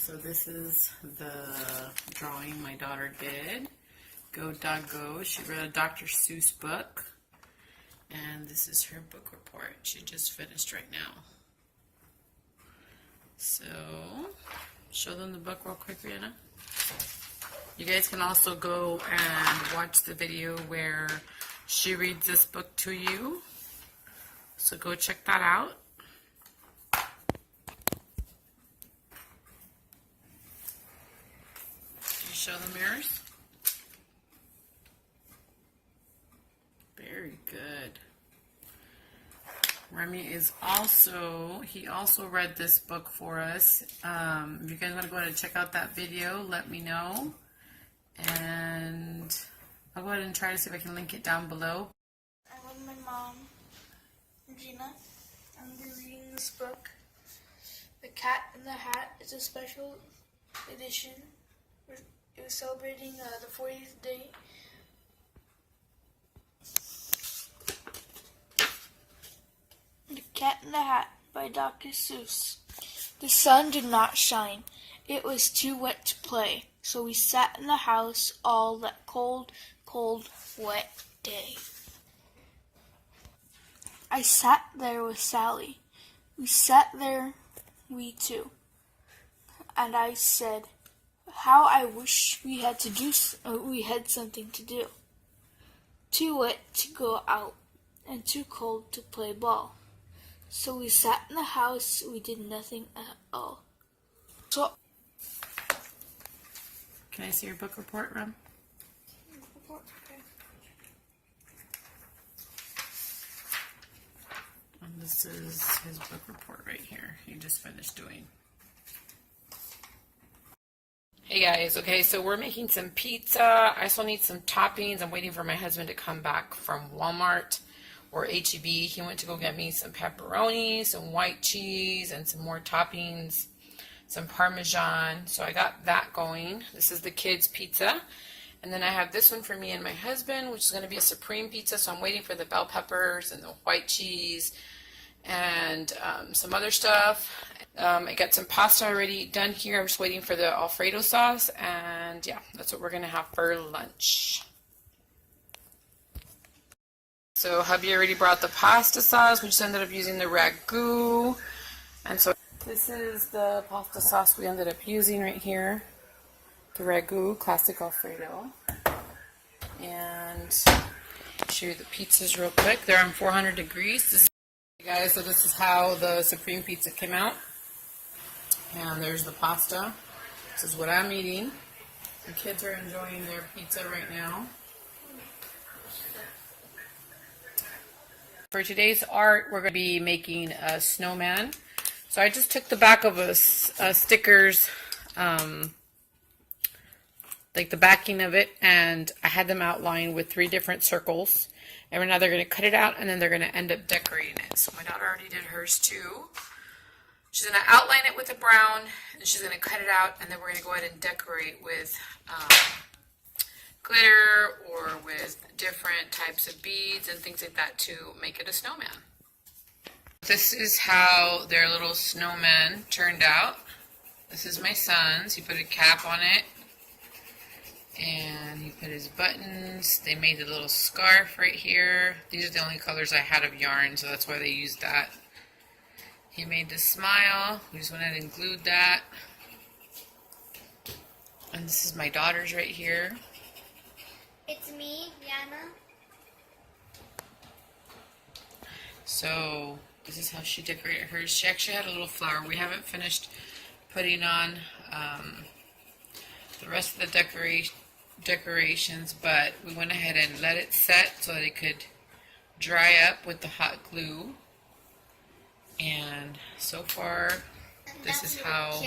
So this is the drawing my daughter did. Go Dog Go. She read a Dr. Seuss book. And this is her book report. She just finished right now. So, show them the book real quick, Regina. You guys can also go and watch the video where she reads this book to you. So go check that out. Show the mirrors. Very good. Remy is also, he also read this book for us. If you guys want to go ahead and check out that video, let me know. And I'll go ahead and try to see if I can link it down below. I'm with my mom, Regina. I'm going to be reading this book. The Cat in the Hat is a special edition. It was celebrating the 40th day. The Cat in the Hat by Dr. Seuss. The sun did not shine. It was too wet to play, so we sat in the house all that cold, cold, wet day. I sat there with Sally. We sat there, we two. And I said, how I wish we had something to do. Too wet to go out and too cold to play ball. So we sat in the house, we did nothing at all. So can I see your book report, Rem? Okay. And this is his book report right here. He just finished doing. Hey guys, okay, so we're making some pizza. I still need some toppings. I'm waiting for my husband to come back from Walmart or H-E-B. He went to go get me some pepperoni, some white cheese, and some more toppings, some Parmesan. So I got that going. This is the kids' pizza. And then I have this one for me and my husband, which is going to be a supreme pizza. So I'm waiting for the bell peppers and the white cheese and some other stuff. I got some pasta already done here. I'm just waiting for the Alfredo sauce, and yeah, that's what we're gonna have for lunch. So hubby already brought the pasta sauce. We just ended up using the ragu, and so this is the pasta sauce we ended up using right here, the ragu, classic Alfredo. And show you the pizzas real quick. They're on 400 degrees. Guys, so this is how the supreme pizza came out. And there's the pasta. This is what I'm eating. The kids are enjoying their pizza right now. For today's art, we're going to be making a snowman. So I just took the back of a stickers, like the backing of it, and I had them outlined with 3 different circles. And now they're going to cut it out, and then they're going to end up decorating it. So my daughter already did hers too. She's going to outline it with a brown, and she's going to cut it out, and then we're going to go ahead and decorate with glitter or with different types of beads and things like that to make it a snowman. This is how their little snowman turned out. This is my son's. He put a cap on it, and he put his buttons. They made a little scarf right here. These are the only colors I had of yarn, so that's why they used that. He made the smile. We just went ahead and glued that. And this is my daughter's right here. It's me, Yana. So this is how she decorated hers. She actually had a little flower. We haven't finished putting on the rest of the decorations, but we went ahead and let it set so that it could dry up with the hot glue. And so far, this is how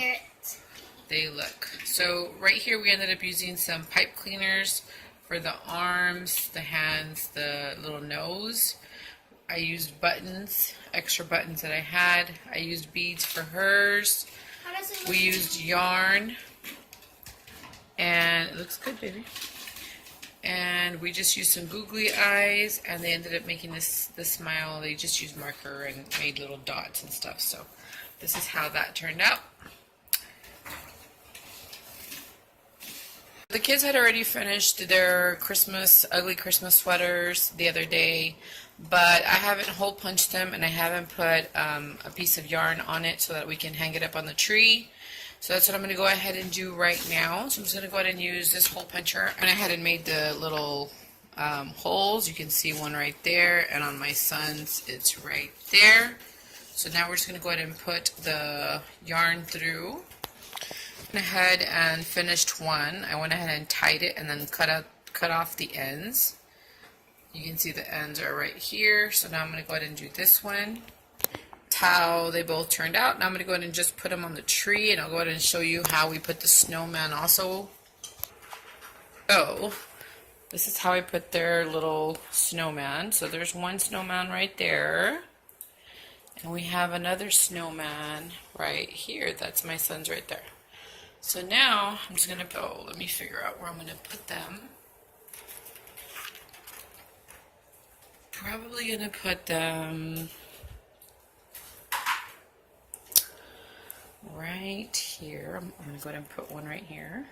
they look. So right here we ended up using some pipe cleaners for the arms, the hands, the little nose. I used buttons, extra buttons that I had. I used beads for hers. We used yarn. And it looks good, baby. And we just used some googly eyes, and they ended up making this smile. They just used marker and made little dots and stuff. So this is how that turned out. The kids had already finished their ugly Christmas sweaters the other day, but I haven't hole punched them and I haven't put a piece of yarn on it so that we can hang it up on the tree. So that's what I'm going to go ahead and do right now. So I'm just going to go ahead and use this hole puncher. I went ahead and made the little holes. You can see one right there, and on my son's it's right there. So now we're just going to go ahead and put the yarn through. Went ahead and finished one. I went ahead and tied it and then cut off the ends. You can see the ends are right here. So now I'm going to go ahead and do this one. That's how they both turned out. Now I'm going to go ahead and just put them on the tree, and I'll go ahead and show you how we put the snowman also. So this is how I put their little snowman. So there's one snowman right there. And we have another snowman right here. That's my son's right there. So now I'm just going to go, let me figure out where I'm going to put them. Probably going to put them right here. I'm going to go ahead and put one right here.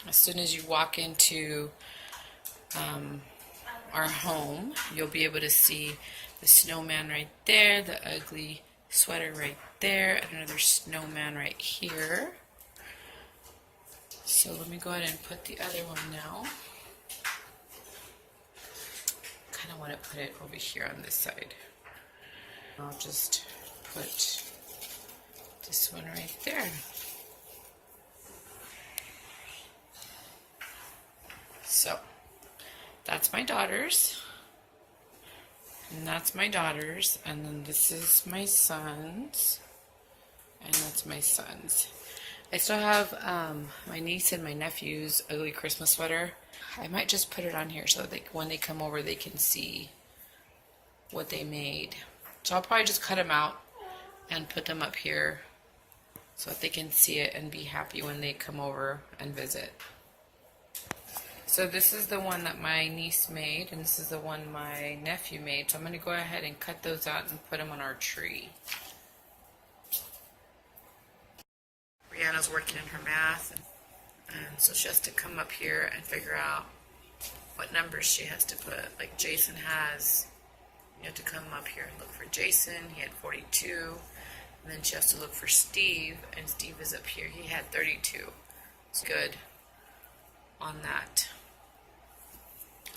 As soon as you walk into our home, you'll be able to see the snowman right there, the ugly sweater right there, and another snowman right here. So let me go ahead and put the other one now. Kind of want to put it over here on this side. I'll just put this one right there. So that's my daughter's, and that's my daughter's, and then this is my son's, and that's my son's. I still have my niece and my nephew's ugly Christmas sweater. I might just put it on here so that when they come over they can see what they made. So I'll probably just cut them out and put them up here so that they can see it and be happy when they come over and visit. So this is the one that my niece made, and this is the one my nephew made. So I'm going to go ahead and cut those out and put them on our tree. Brianna's working on her math, and so she has to come up here and figure out what numbers she has to put. Like Jason has, you have to come up here and look for Jason. He had 42. And then she has to look for Steve, and Steve is up here. He had 32. It's good on that.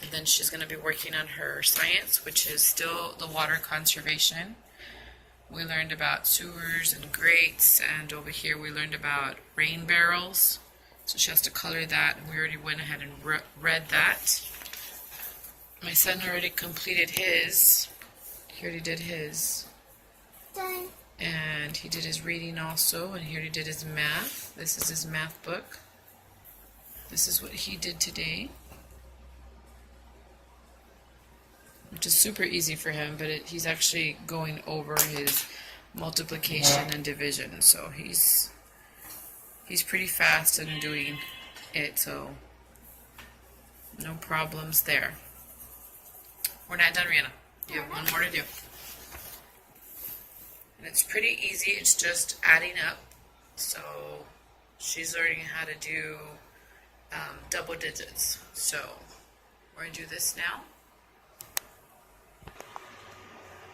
And then she's going to be working on her science, which is still the water conservation. We learned about sewers and grates, and over here we learned about rain barrels. So she has to color that, and we already went ahead and read that. My son already completed his. He already did his. Done. And he did his reading also, and he already did his math. This is his math book. This is what he did today, which is super easy for him, but he's actually going over his multiplication and division, so he's pretty fast in doing it, so no problems there. We're not done, Rihanna. You have one more to do. And it's pretty easy, it's just adding up. So she's learning how to do double digits. So we're going to do this now.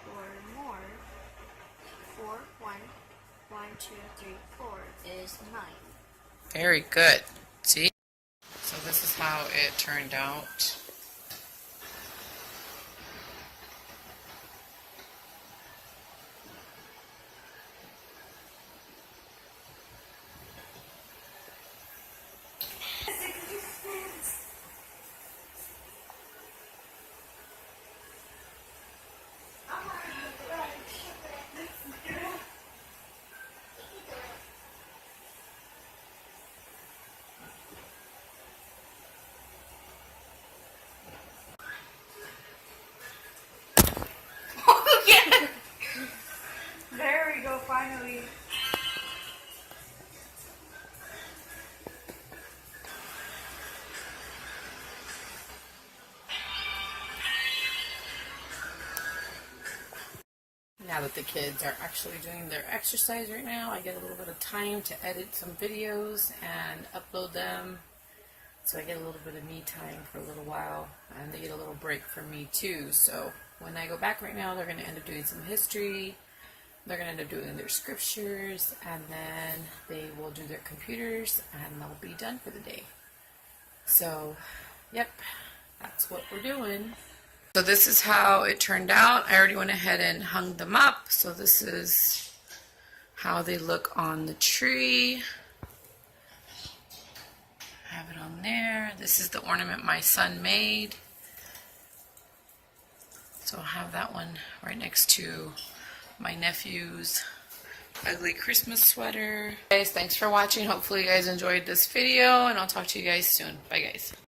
4 more. 4, 1, 1, 2, 3, 4 is 9. Very good. See? So this is how it turned out. now that the kids are actually doing their exercise right now, I get a little bit of time to edit some videos and upload them. So I get a little bit of me time for a little while, and they get a little break from me too. So when I go back right now, they're going to end up doing some history. They're going to end up doing their scriptures, and then they will do their computers, and they'll be done for the day. So, yep, that's what we're doing. So this is how it turned out. I already went ahead and hung them up. So this is how they look on the tree. I have it on there. This is the ornament my son made. So I'll have that one right next to my nephew's ugly Christmas sweater. Guys, thanks for watching. Hopefully you guys enjoyed this video, and I'll talk to you guys soon. Bye guys.